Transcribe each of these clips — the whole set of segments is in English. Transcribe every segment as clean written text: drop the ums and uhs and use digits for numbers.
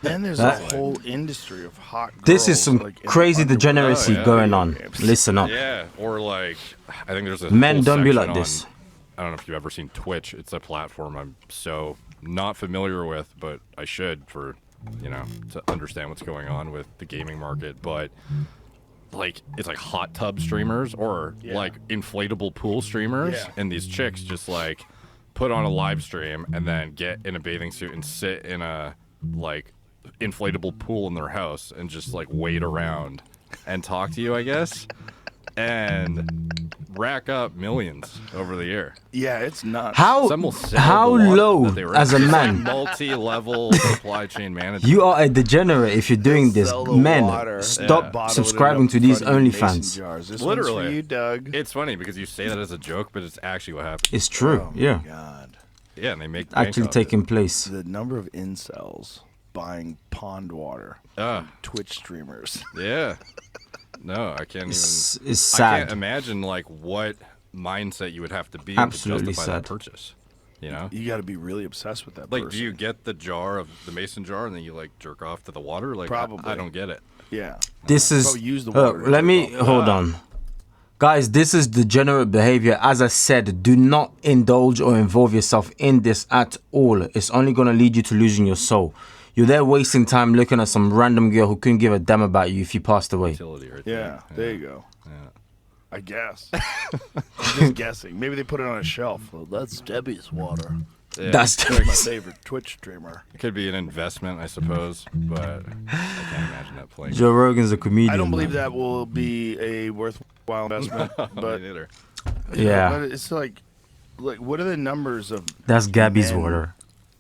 And there's a whole industry of hot girls. This is some like, crazy degeneracy going on. Listen up. Yeah, or like, I think there's a Men whole don't be section like this. I don't know if you've ever seen Twitch. It's a platform I'm so not familiar with, but I should for, to understand what's going on with the gaming market. But like, it's like hot tub streamers or like inflatable pool streamers, and these chicks just like put on a live stream and then get in a bathing suit and sit in a like inflatable pool in their house and just like wait around and talk to you, I guess, and rack up millions over the year. Yeah, it's nuts. How low as a man? Multi-level supply chain management. You are a degenerate if you're doing this. Men, stop subscribing to these OnlyFans. Literally. For you, Doug. It's funny because you say that as a joke, but it's actually what happens. It's true. Oh, yeah. my God. Yeah, and they make Actually taking place. The number of incels buying pond water. Twitch streamers. Yeah. No, I can't It's even. sad. I can't imagine like what mindset you would have to be Absolutely to justify sad. that purchase. You know, You got to be really obsessed with that like, person. do you get the jar of the mason jar and then you like jerk off to the water? Like, Probably. I don't get it. Yeah. This is. Use the water to let jerk me off. hold on, guys. This is degenerate behavior. As I said, do not indulge or involve yourself in this at all. It's only gonna lead you to losing your soul. You're there wasting time looking at some random girl who couldn't give a damn about you if you passed away. Yeah, there you go. Yeah. I guess. I'm just guessing. Maybe they put it on a shelf. Well, that's Debbie's water. Yeah. That's Like my favorite Twitch streamer. It could be an investment, I suppose, but I can't imagine that playing. Joe Rogan's a comedian. I don't believe man. that will be a worthwhile investment. But Me neither. Yeah. but it's like what are the numbers of That's Gabby's men water.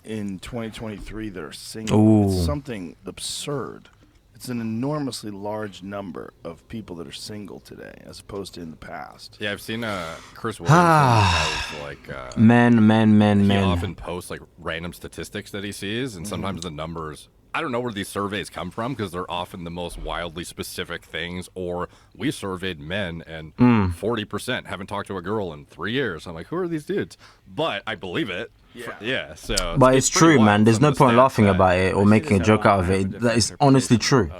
in 2023 that are single? Ooh. It's something absurd. It's an enormously large number of people that are single today, as opposed to in the past. Yeah, I've seen Chris Williams has like Men. he often posts like random statistics that he sees, and sometimes the numbers. I don't know where these surveys come from because they're often the most wildly specific things. Or we surveyed men and 40% haven't talked to a girl in 3 years. I'm like, who are these dudes? But I believe it. Yeah. So. But it's pretty true, wild, man. There's some no of the point stats laughing that- about it or making a joke out of it. That is honestly true.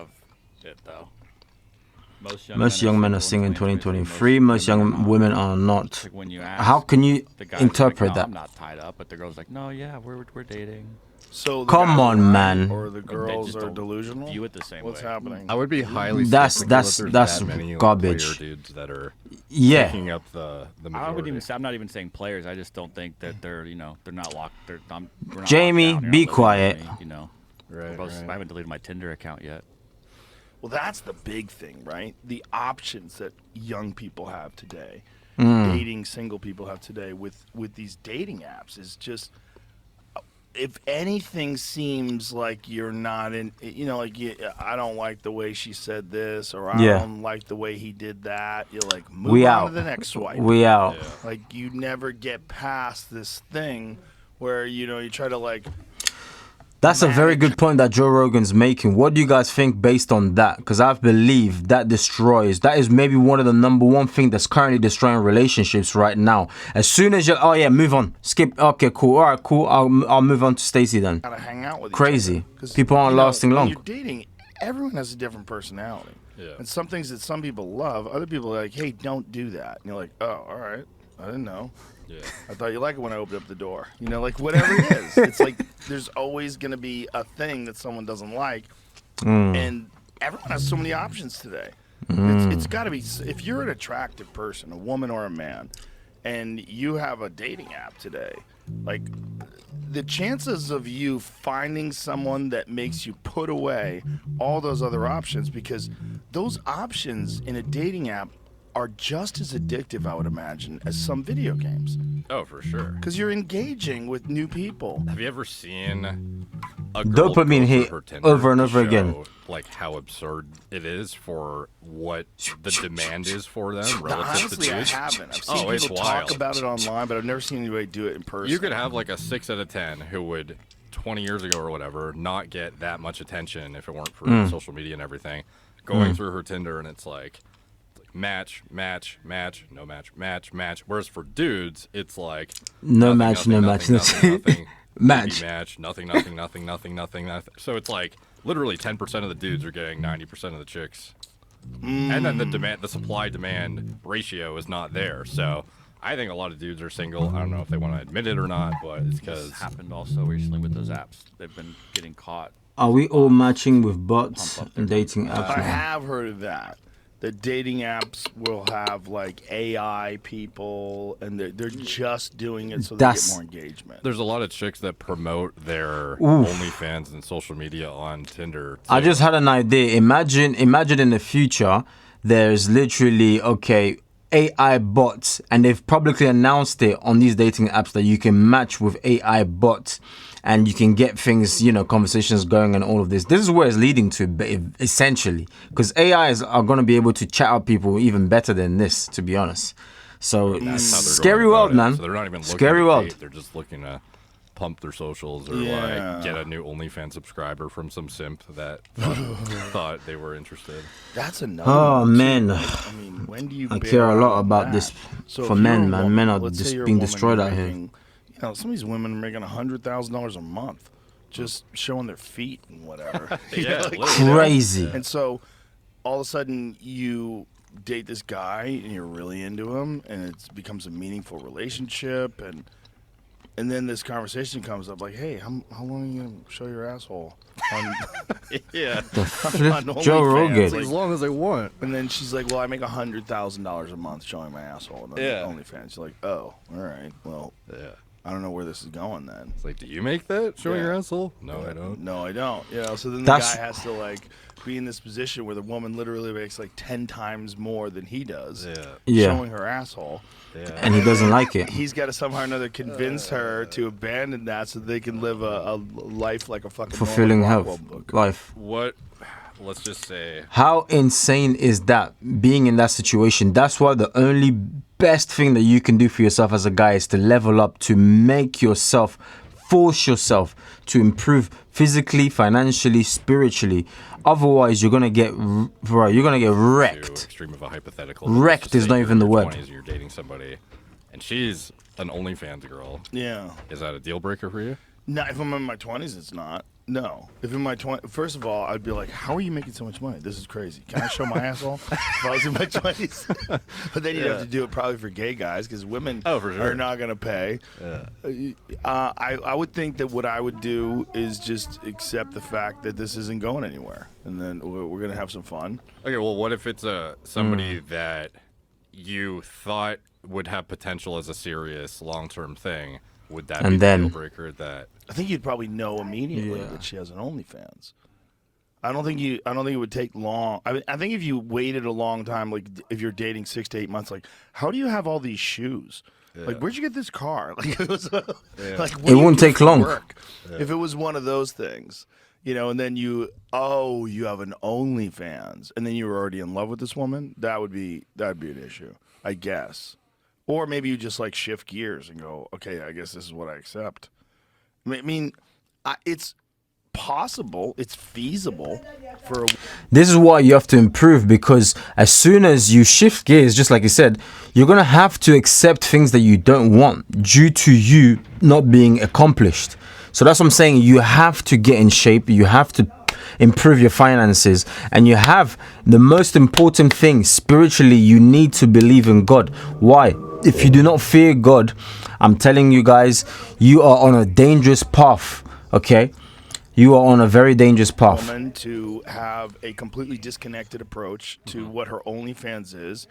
Most young men are single in 2023. Most young women are not. Like when you ask, How can you the guy's interpret like, no, that? I'm not tied up, but the girl's like, no, yeah, we're dating. So the Come guys on, are right, man. Or the girls just are don't delusional. view it the same What's way. happening? I would be highly That's- skeptical that's- if there's that's that many, like, garbage. player dudes that are Yeah. taking up the majority. I would even say, I'm not even saying players. I just don't think that they're, they're not locked. We're not Jamie, locked down. You're be not living quiet. with me, Right, right. I haven't deleted my Tinder account yet. Well, that's the big thing, right? The options that young people have today, Mm. dating single people have today with these dating apps is just, if anything seems like you're not in, I don't like the way she said this, or I Yeah. don't like the way he did that. You're like, move We on out. to the next swipe. We out. Like, you never get past this thing where, you try to like, That's a very good point that Joe Rogan's making. What do you guys think based on that? Because I believe that that is maybe one of the number one thing that's currently destroying relationships right now. As soon as move on, skip, okay, cool, all right, cool, I'll move on to Stacy then. gotta hang out with Crazy. each other. 'Cause, People aren't lasting when long. You're dating, everyone has a different personality. Yeah. And some things that some people love, other people are like, hey, don't do that. And you're like, oh, all right, I didn't know. Yeah. I thought you liked it when I opened up the door. Like whatever it is. It's like there's always going to be a thing that someone doesn't like. And everyone has so many options today. It's got to be, if you're an attractive person, a woman or a man, and you have a dating app today, like the chances of you finding someone that makes you put away all those other options, because those options in a dating app are just as addictive, I would imagine, as some video games. Oh, for sure. Because you're engaging with new people. Have you ever seen a girl Dopamine go hit through her Tinder over and to over again. show, like how absurd it is for what the demand is for them relative Honestly, to I dudes? haven't. I've seen it's people talk wild. about it online, but I've never seen anybody do it in person. You could have like a 6 out of 10 who would 20 years ago or whatever not get that much attention if it weren't for social media and everything. Going through her Tinder and it's like match, no match. Whereas for dudes, it's like No nothing, match, nothing, no nothing, match. nothing, nothing. match. match, nothing, nothing, nothing, nothing, nothing, nothing. So it's like literally 10% of the dudes are getting 90% of the chicks, and then the supply demand ratio is not there. So I think a lot of dudes are single. I don't know if they want to admit it or not, but it's because This happened also recently with those apps. They've been getting caught. Are we all matching with bots and dating apps I now? have heard of that. The dating apps will have like AI people, and they're just doing it so they get That's- more engagement. there's a lot of chicks that promote their OnlyFans and social media on Tinder. I too. just had an idea. Imagine in the future, there's literally AI bots, and they've publicly announced it on these dating apps that you can match with AI bots, and you can get things, conversations going, and all of this. This is where it's leading to, essentially, because AIs are going to be able to chat out people even better than this, to be honest. So That's how they're scary going about world, it. man. So they're not even looking Scary to world. date, they're just looking to pump their socials or Yeah. like get a new OnlyFans subscriber from some simp that thought they were interested. That's another. Oh, one, too. man. Like, I mean, when do you? I bail care a lot out on about that? this So for if men, you're a man. woman, Men are let's say just you're a being woman destroyed out here. making, some of these women are making $100,000 a month just showing their feet and whatever. You know, Yeah, like, literally. Crazy. And so, all of a sudden, you date this guy and you're really into him, and it becomes a meaningful relationship, and then this conversation comes up like, "Hey, how long are you gonna show your asshole?" On, Yeah. on Joe OnlyFans? Rogan. Like, long as I want. and then she's like, "Well, I make $100,000 a month showing my asshole on Yeah. OnlyFans." She's like, "Oh, all right. Well, Yeah. I don't know where this is going then." It's like, do you make that? Showing Yeah. your asshole? No, I don't. No, I don't. So then the That's- guy has to like be in this position where the woman literally makes like 10 times more than he does, Yeah. showing her asshole. Yeah. And he doesn't like it. He's got to somehow or another convince her to abandon that so they can live a life like a fucking Fulfilling Norman health Rockwell book. life. What? Let's just say. How insane is that, being in that situation? That's why the only best thing that you can do for yourself as a guy is to level up, to make yourself, force yourself to improve physically, financially, spiritually. Otherwise, you're gonna get Too wrecked. extreme of a hypothetical. Wrecked Let's just is say not you're even in the your word. 20s and you're dating somebody, and she's an OnlyFans girl. Yeah. Is that a deal breaker for you? No, if I'm in my 20s, it's not. No. If in my 20s, first of all, I'd be like, how are you making so much money? This is crazy. Can I show my asshole if I was in my 20s? But then you'd have to do it probably for gay guys because women Oh, for sure. are not going to pay. I would think that what I would do is just accept the fact that this isn't going anywhere. And then we're going to have some fun. Okay, well, what if it's somebody that you thought would have potential as a serious long-term thing? Would that And be then- the deal breaker? That I think you'd probably know immediately Yeah. that she has an OnlyFans. I don't think it would take long. I think if you waited a long time, like if you're dating 6 to 8 months, like how do you have all these shoes? Like where'd you get this car? Like it was, like what do you wouldn't do take for long. work? If it was one of those things, and then you have an OnlyFans, and then you were already in love with this woman, that'd be an issue, I guess. Or maybe you just like shift gears and go, okay, I guess this is what I accept. I mean, it's possible, it's feasible for a This is why you have to improve, because as soon as you shift gears, just like you said, you're going to have to accept things that you don't want due to you not being accomplished. So that's what I'm saying. You have to get in shape. You have to improve your finances. And you have the most important thing spiritually, you need to believe in God. Why? If you do not fear God, I'm telling you guys, you are on a dangerous path. Okay? You are on a very dangerous path. woman to have a completely disconnected approach to what her OnlyFans is.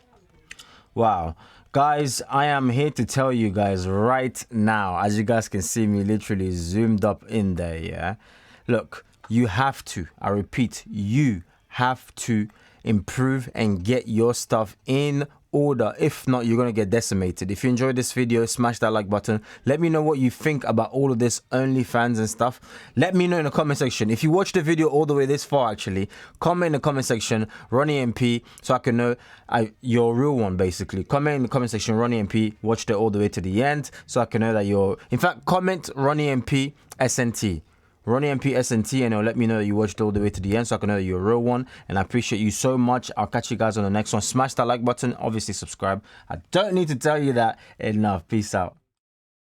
Wow. Guys, I am here to tell you guys right now, as you guys can see me literally zoomed up in there, yeah? Look, you have to, I repeat, you have to improve and get your stuff in order. If not, you're gonna get decimated. If you enjoyed this video, smash that like button. Let me know what you think about all of this OnlyFans and stuff. Let me know in the comment section. If you watched the video all the way this far, actually, comment in the comment section Ronnie MP, so I can know you're a real one, basically. Comment in the comment section Ronnie MP, watched it all the way to the end, so I can know that you're, in fact, comment Ronnie MP SNT. Ronnie MP SNT, and it'll let me know that you watched all the way to the end, so I can know that you're a real one. And I appreciate you so much. I'll catch you guys on the next one. Smash that like button. Obviously, subscribe. I don't need to tell you that enough. Peace out.